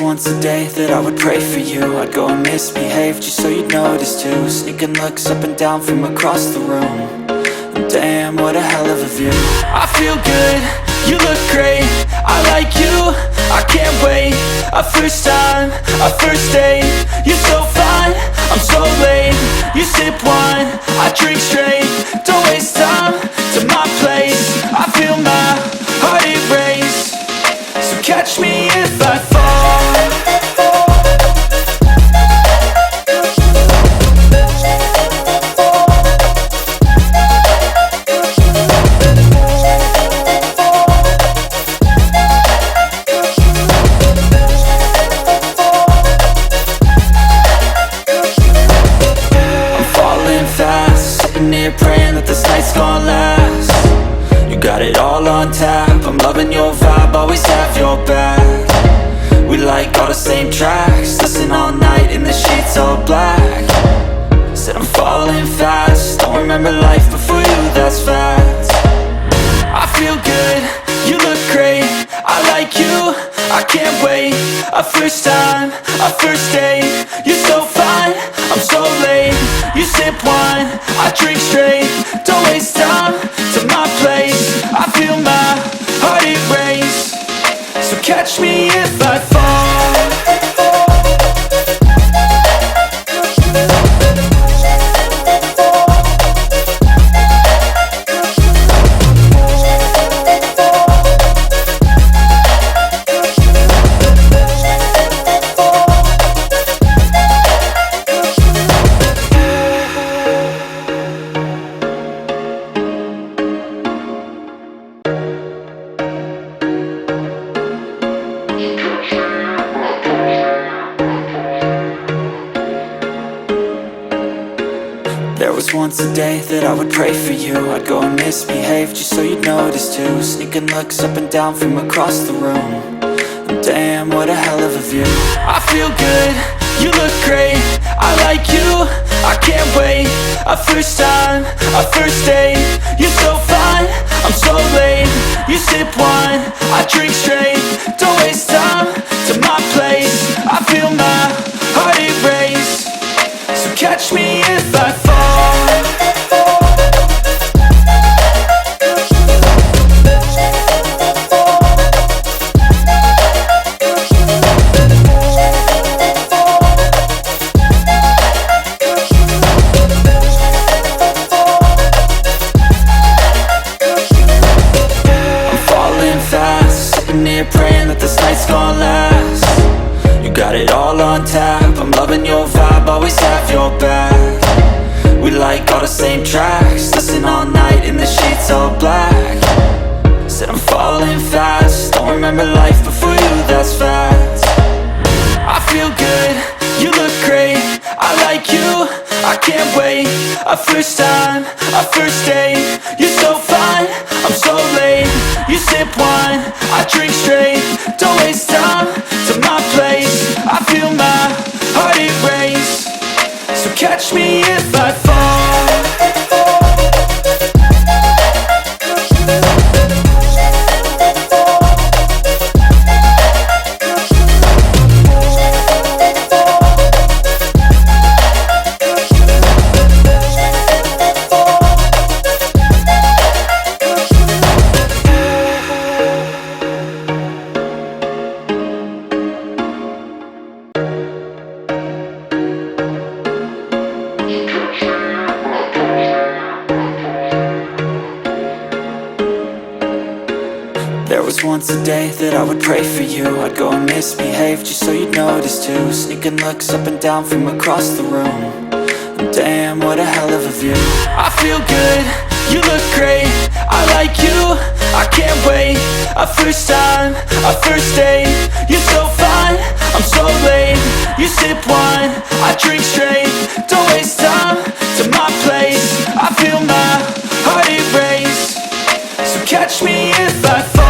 was once a day that I would pray for you. I'd go and misbehave just so you'd notice too. Sneaking looks up and down from across the room. And damn, what a hell of a view. I feel good, you look great, I like you, I can't wait. A first time, a first date, you're so fine, I'm so late. You sip wine, I drink straight, don't waste time to my place. I feel my heart erase, so catch me if I fall. Praying that this night's gonna last. You got it all on tap, I'm loving your vibe, always have your back. We like all the same tracks, listen all night in the sheets all black. Said I'm falling fast, don't remember life before you, that's fact. I feel good, you look great, I like you, I can't wait. A first time, a first date, you're so fine, I'm so late. You sip wine, I drink straight, don't waste time to my place. I feel my heart erase, so catch me if I fall. There was once a day that I would pray for you. I'd go and misbehave just so you'd notice too. Sneaking looks up and down from across the room. And damn, what a hell of a view. I feel good, you look great, I like you, I can't wait. A first time, a first date, you're so fine, I'm so late. You sip wine, I drink straight, don't waste time to my place. I feel my heart erase, so catch me if I fall. Praying that this night's gonna last. You got it all on tap, I'm loving your vibe, always have your back. We like all the same tracks, listen all night in the sheets all black. Said I'm falling fast, don't remember life before you, that's fact. I feel good, you look great, I like you, I can't wait. A first time, a first date, you're so fine, I'm so late. You sip wine, I drink straight, don't waste time to my place. I feel my heart erase, so catch me if I fall. There was once a day that I would pray for you. I'd go and misbehave just so you'd notice too. Sneaking looks up and down from across the room. And damn, what a hell of a view. I feel good, you look great, I like you, I can't wait. A first time, a first date, you're so fine, I'm so late. You sip wine, I drink straight, don't waste time to my place. I feel my heart erase, so catch me if I fall.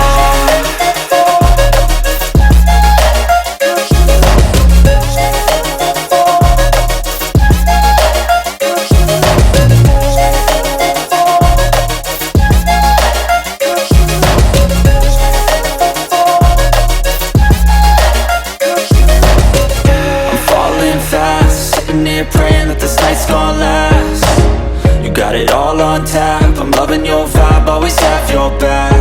praying that this night's gonna last. You got it all on tap, I'm loving your vibe, always have your back.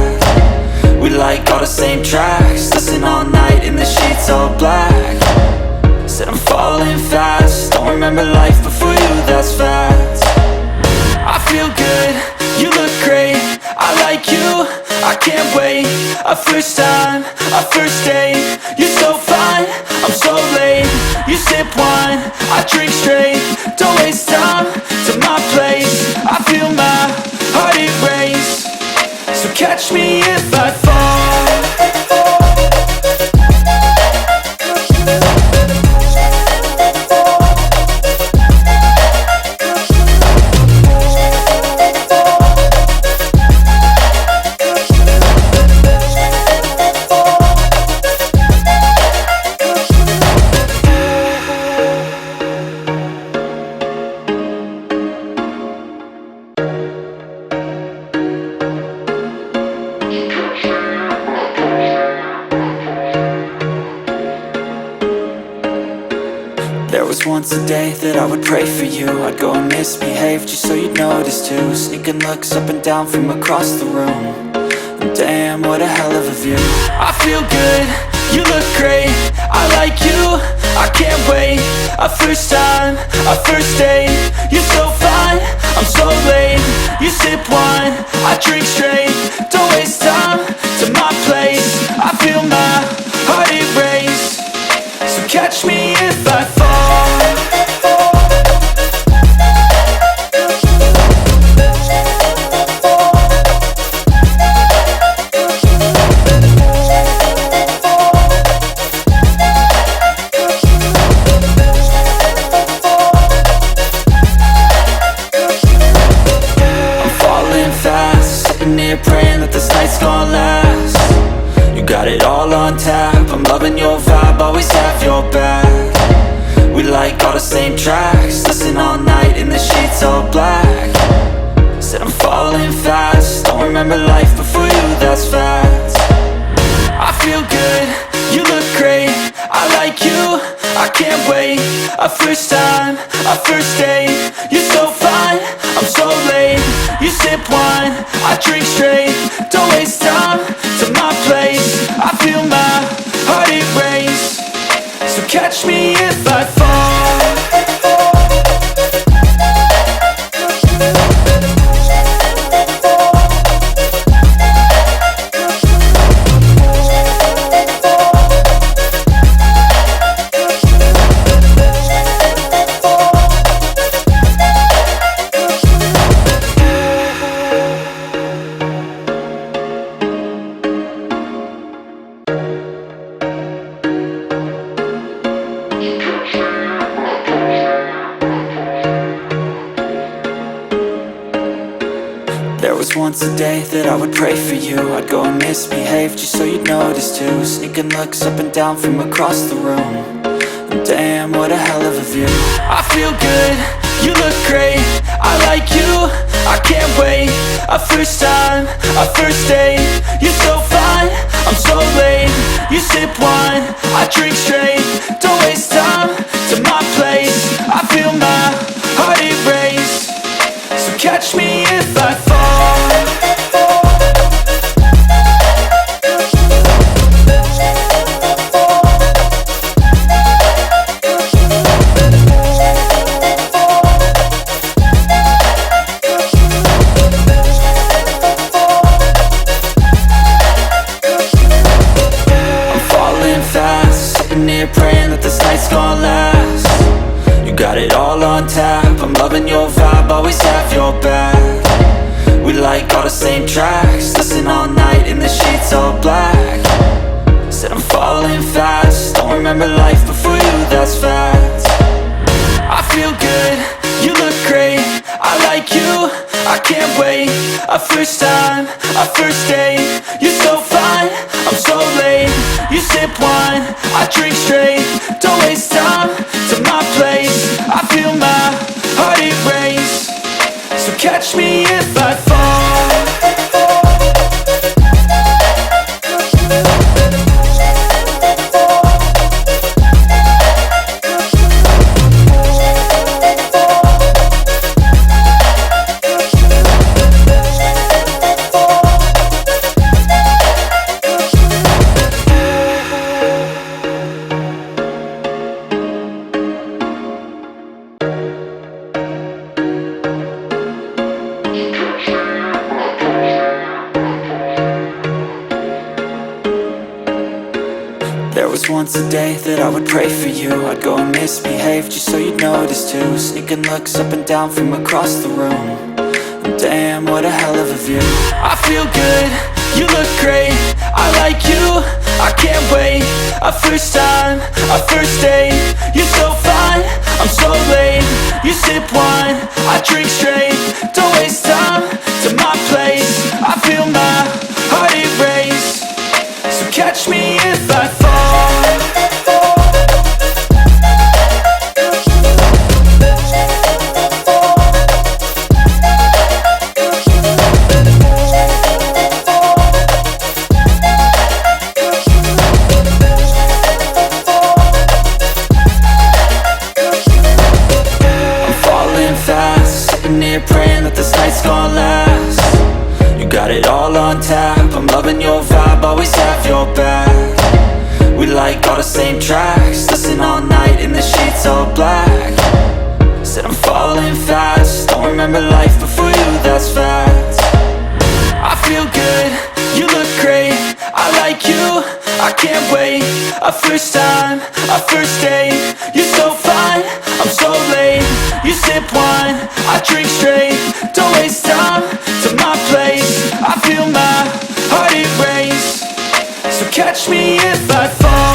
We like all the same tracks, listen all night in the sheets all black. Said I'm falling fast, don't remember life before you, that's fact. I feel good, you look great, I like you, I can't wait. A first time, a first date, you're so fine, I'm so late. You sip wine, I drink straight, don't waste time to my place. I feel my heart erase, so catch me if I fall. There was once a day that I would pray for you. I'd go and misbehave just so you'd notice too. Sneaking looks up and down from across the room, and damn, what a hell of a view. I feel good, you look great, I like you, I can't wait. A first time, a first date, you're so fine, I'm so late. You sip wine, I drink straight, don't waste time to my place. I feel my heart erase, so catch me if I fall. Praying that this night's gonna last. You got it all on tap, I'm loving your vibe, always have your back. We like all the same tracks, listen all night in the sheets all black. Said I'm falling fast, don't remember life before you, that's fact. I feel good, you look great, I like you, I can't wait. A first time, a first date, you're so fine, I'm so late. You sip wine, I drink straight, don't waste time to my place. I feel my heart erase, so catch me if I fall. There was once a day that I would pray for you. I'd go and misbehave just so you'd notice too. Sneaking looks up and down from across the room, and damn, what a hell of a view. I feel good, you look great, I like you, I can't wait. A first time, a first date, you're so fine, I'm so late. You sip wine, I drink straight, don't waste time to my place. I feel my heart erase, so catch me if I fall. Praying that this night's gonna last. You got it all on tap, I'm loving your vibe, always have your back. We like all the same tracks, listen all night in the sheets all black. Said I'm falling fast, don't remember life before you, that's fact. I feel good, you look great, I like you, I can't wait. A first time, a first date, you're so fine, I'm so late. You sip wine, I drink straight, don't waste time to my place. I feel my heart erase, so catch me if I fall. was once a day that I would pray for you. I'd go and misbehave just so you'd notice too. Sneaking looks up and down from across the room. And damn, what a hell of a view. I feel good, you look great, I like you, I can't wait. A first time, a first date, you're so fine, I'm so late. You sip wine, I drink straight, don't waste time to my place. I feel my heart erase, so catch me if I fall. Praying that this night's gonna last. You got it all on tap, I'm loving your vibe, always have your back. We like all the same tracks, listen all night in the sheets all black. Said I'm falling fast, don't remember life before you, that's fact. I feel good, you look great, I like you, I can't wait. A first time, a first date, you're so fine, I'm so late. You sip wine, I drink straight, don't waste time to my place. I feel my heart erase, so catch me if I fall.